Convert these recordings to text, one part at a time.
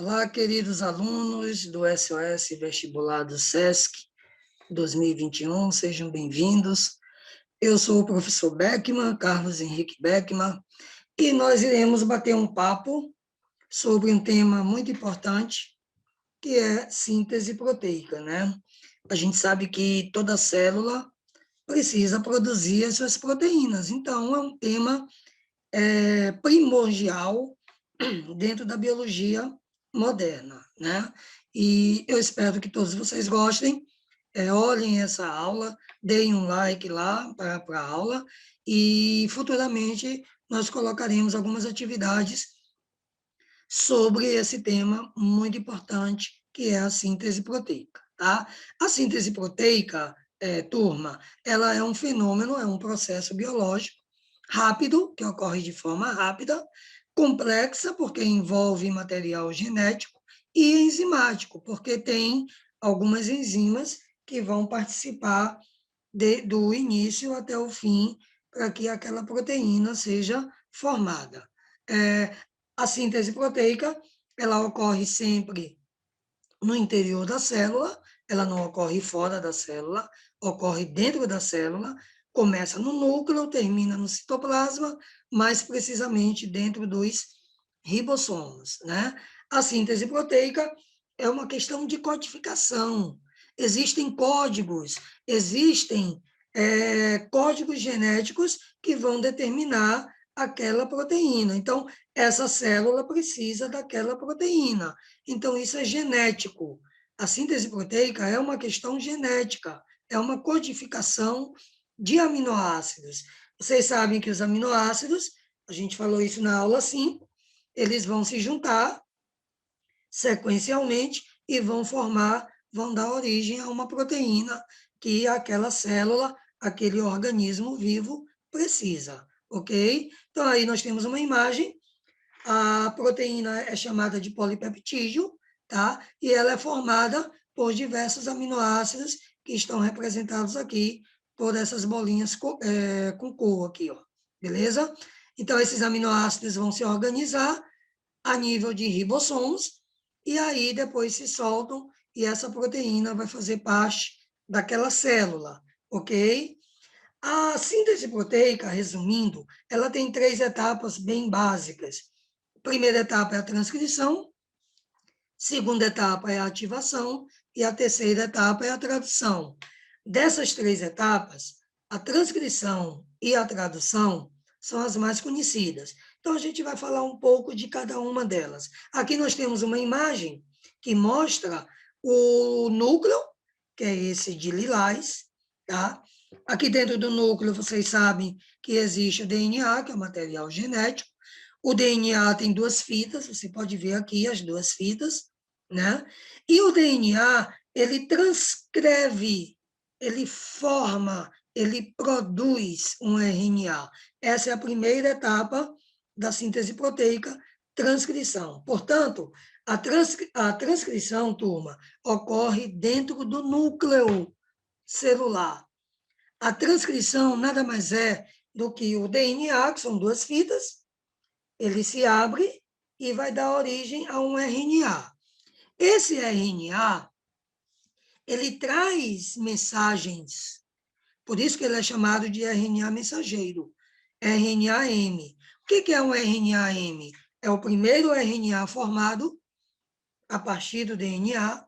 Olá, queridos alunos do SOS Vestibular do SESC 2021, sejam bem-vindos. Eu sou o professor Beckman, Carlos Henrique Beckman, e nós iremos bater um papo sobre um tema muito importante, que é síntese proteica, né? A gente sabe que toda célula precisa produzir as suas proteínas, então é um tema primordial dentro da biologia moderna, né? E eu espero que todos vocês gostem, olhem essa aula, deem um like lá para a aula e futuramente nós colocaremos algumas atividades sobre esse tema muito importante, que é a síntese proteica, tá? A síntese proteica, turma, ela é um fenômeno, é um processo biológico rápido, que ocorre de forma rápida, complexa, porque envolve material genético, e enzimático, porque tem algumas enzimas que vão participar do início até o fim, para que aquela proteína seja formada. A síntese proteica, ela ocorre sempre no interior da célula, ela não ocorre fora da célula, ocorre dentro da célula, começa no núcleo, termina no citoplasma, mais precisamente dentro dos ribossomos, né? A síntese proteica é uma questão de codificação. Existem códigos, existem códigos genéticos que vão determinar aquela proteína. Então, essa célula precisa daquela proteína. Então, isso é genético. A síntese proteica é uma questão genética, é uma codificação de aminoácidos. Vocês sabem que os aminoácidos, a gente falou isso na aula 5, eles vão se juntar sequencialmente e vão dar origem a uma proteína que aquela célula, aquele organismo vivo precisa, ok? Então, aí nós temos uma imagem. A proteína é chamada de polipeptídeo, tá? E ela é formada por diversos aminoácidos que estão representados aqui por essas bolinhas com cor aqui, ó. Beleza? Então, esses aminoácidos vão se organizar a nível de ribossomos e aí depois se soltam e essa proteína vai fazer parte daquela célula, ok? A síntese proteica, resumindo, ela tem 3 etapas bem básicas. Primeira etapa é a transcrição, segunda etapa é a ativação e a terceira etapa é a tradução. Dessas 3 etapas, a transcrição e a tradução são as mais conhecidas. Então, a gente vai falar um pouco de cada uma delas. Aqui nós temos uma imagem que mostra o núcleo, que é esse de lilás, tá? Aqui dentro do núcleo, vocês sabem que existe o DNA, que é o material genético. O DNA tem 2 fitas, você pode ver aqui as 2 fitas, né? E o DNA, ele transcreve, ele forma, ele produz um RNA. Essa é a primeira etapa da síntese proteica, transcrição. Portanto, a transcrição, turma, ocorre dentro do núcleo celular. A transcrição nada mais é do que o DNA, que são 2 fitas, ele se abre e vai dar origem a um RNA. Esse RNA, ele traz mensagens, por isso que ele é chamado de RNA mensageiro, RNA-M. O que é um RNA-M? É o primeiro RNA formado a partir do DNA,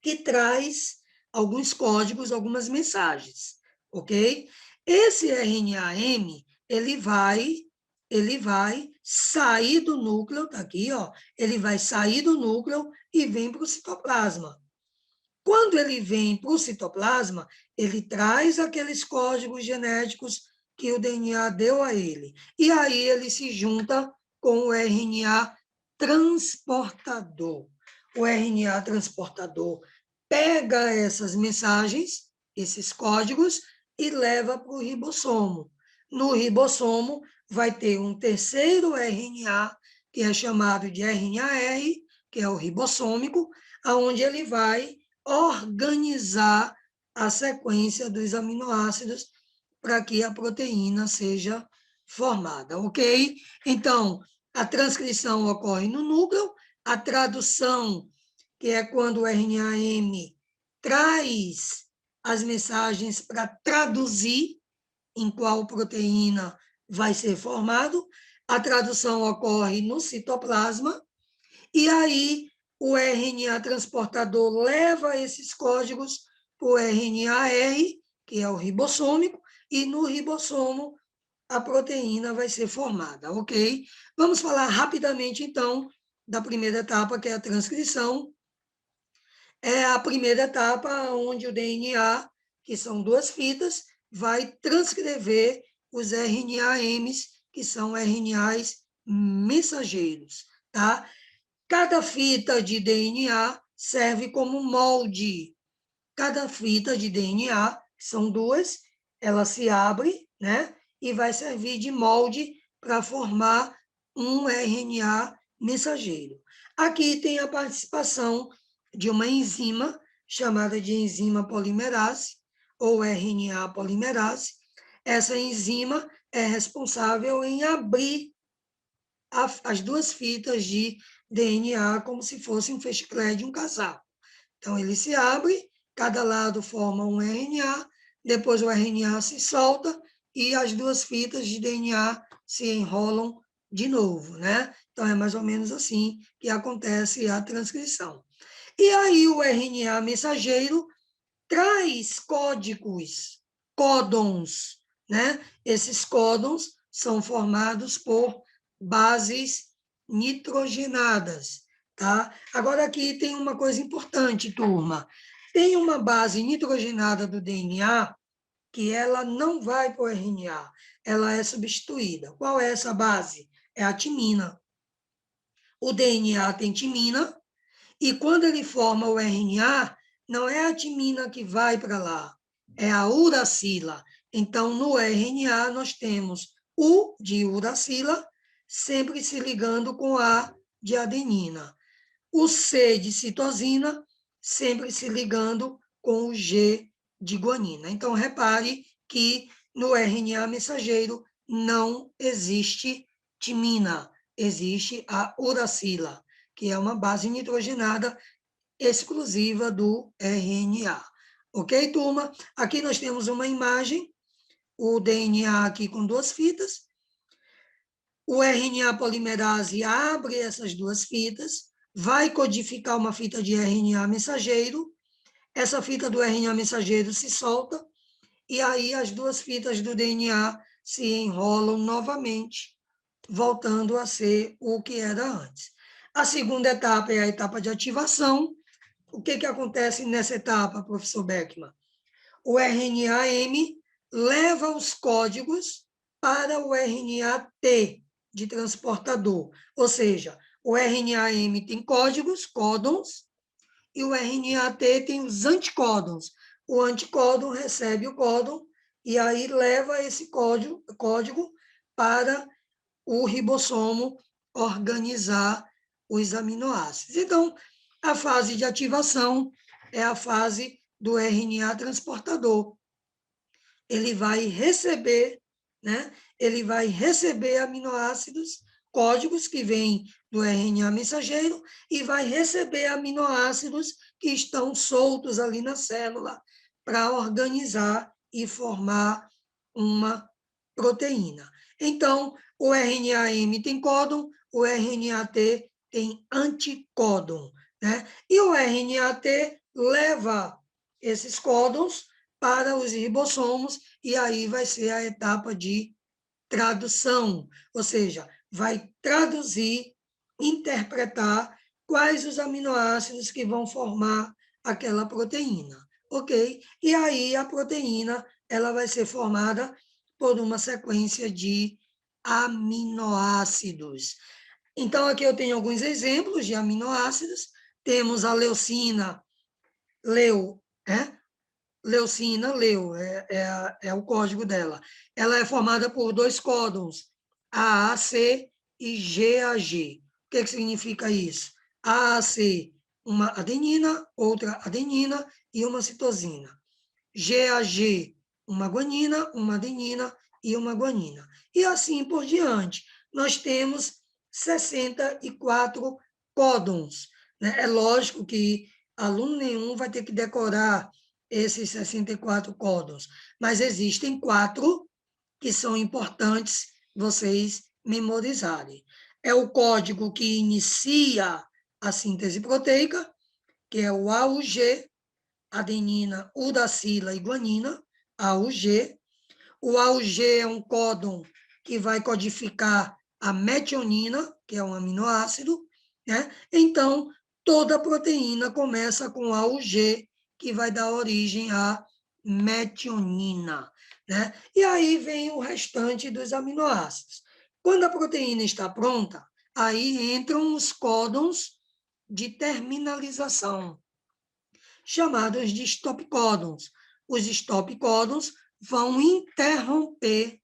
que traz alguns códigos, algumas mensagens, ok? Esse RNA-M, ele vai sair do núcleo, tá aqui, ó, ele vai sair do núcleo e vem para o citoplasma. Quando ele vem para o citoplasma, ele traz aqueles códigos genéticos que o DNA deu a ele. E aí ele se junta com o RNA transportador. O RNA transportador pega essas mensagens, esses códigos, e leva para o ribossomo. No ribossomo, vai ter um terceiro RNA, que é chamado de RNA-R, que é o ribossômico, onde ele vai organizar a sequência dos aminoácidos para que a proteína seja formada, ok? Então, a transcrição ocorre no núcleo, A tradução, que é quando o RNA-M traz as mensagens para traduzir em qual proteína vai ser formado. A tradução ocorre no citoplasma, e aí o RNA transportador leva esses códigos para o RNA-R, que é o ribossômico, e no ribossomo a proteína vai ser formada, ok? Vamos falar rapidamente, então, da primeira etapa, que é a transcrição. É a primeira etapa onde o DNA, que são 2 fitas, vai transcrever os RNA-Ms, que são RNAs mensageiros, tá? Cada fita de DNA serve como molde. Cada fita de DNA, que são 2, ela se abre, né? E vai servir de molde para formar um RNA mensageiro. Aqui tem a participação de uma enzima chamada de enzima polimerase, ou RNA polimerase. Essa enzima é responsável em abrir as 2 fitas de DNA como se fosse um fechiclé de um casaco. Então, ele se abre, cada lado forma um RNA, depois o RNA se solta e as 2 fitas de DNA se enrolam de novo, né? Então, é mais ou menos assim que acontece a transcrição. E aí, o RNA mensageiro traz códigos, códons, né? Esses códons são formados por bases nitrogenadas, tá? Agora aqui tem uma coisa importante, turma. Tem uma base nitrogenada do DNA que ela não vai para o RNA, ela é substituída. Qual é essa base? É a timina. O DNA tem timina, e quando ele forma o RNA, não é a timina que vai para lá, é a uracila. Então, no RNA, nós temos U de uracila, sempre se ligando com A de adenina. O C de citosina, sempre se ligando com o G de guanina. Então, repare que no RNA mensageiro não existe timina, existe a uracila, que é uma base nitrogenada exclusiva do RNA. Ok, turma? Aqui nós temos uma imagem, o DNA aqui com 2 fitas. O RNA polimerase abre essas 2 fitas, vai codificar uma fita de RNA mensageiro, essa fita do RNA mensageiro se solta, e aí as 2 fitas do DNA se enrolam novamente, voltando a ser o que era antes. A segunda etapa é a etapa de ativação. O que acontece nessa etapa, professor Beckman? O RNA-M leva os códigos para o RNA-T de transportador, ou seja, o RNA-M tem códigos, códons, e o RNA-T tem os anticódons. O anticódon recebe o códon e aí leva esse código para o ribossomo organizar os aminoácidos. Então, a fase de ativação é a fase do RNA transportador. Ele vai receber, né? Ele vai receber aminoácidos, códigos que vêm do RNA mensageiro e vai receber aminoácidos que estão soltos ali na célula para organizar e formar uma proteína. Então, o RNA-M tem códon, o RNA-T tem anticódon, né? E o RNA-T leva esses códons para os ribossomos, e aí vai ser a etapa de tradução, ou seja, vai traduzir, interpretar quais os aminoácidos que vão formar aquela proteína, ok? E aí a proteína ela vai ser formada por uma sequência de aminoácidos. Então, aqui eu tenho alguns exemplos de aminoácidos. Temos a leucina, leu, né? Leucina, leu, é o código dela. Ela é formada por 2 códons, AAC e GAG. O que significa isso? AAC, uma adenina, outra adenina e uma citosina. GAG, uma guanina, uma adenina e uma guanina. E assim por diante. Nós temos 64 códons, né? É lógico que aluno nenhum vai ter que decorar esses 64 códons, mas existem 4 que são importantes vocês memorizarem. É o código que inicia a síntese proteica, que é o AUG, adenina, udacila e guanina, AUG. O AUG é um códon que vai codificar a metionina, que é um aminoácido, né? Então, toda proteína começa com AUG, que vai dar origem à metionina, né? E aí vem o restante dos aminoácidos. Quando a proteína está pronta, aí entram os códons de terminalização, chamados de stop códons. Os stop códons vão interromper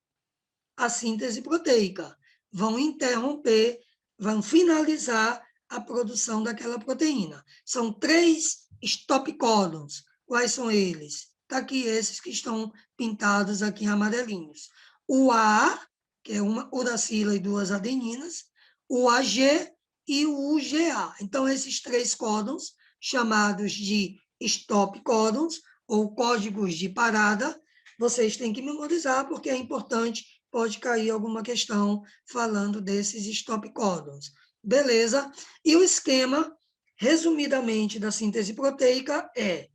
a síntese proteica, vão interromper, vão finalizar a produção daquela proteína. São 3 stop códons. Quais são eles? Está aqui esses que estão pintados aqui em amarelinhos. O A, que é uma uracila e 2 adeninas, o AG e o UGA. Então, esses 3 códons, chamados de stop códons, ou códigos de parada, vocês têm que memorizar, porque é importante, pode cair alguma questão falando desses stop códons. Beleza? E o esquema, resumidamente, da síntese proteica é: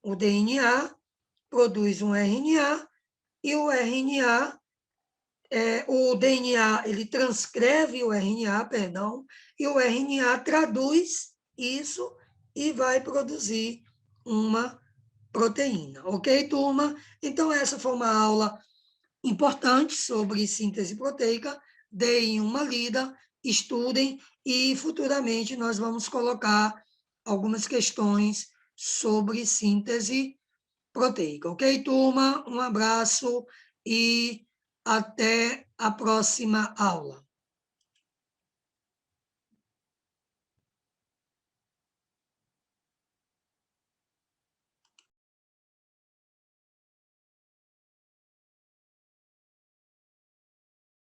o DNA produz um RNA, e o DNA, ele transcreve o RNA, perdão, e o RNA traduz isso e vai produzir uma proteína. Ok, turma? Então, essa foi uma aula importante sobre síntese proteica. Deem uma lida, estudem, e futuramente nós vamos colocar algumas questões sobre síntese proteica. Ok, turma? Um abraço e até a próxima aula.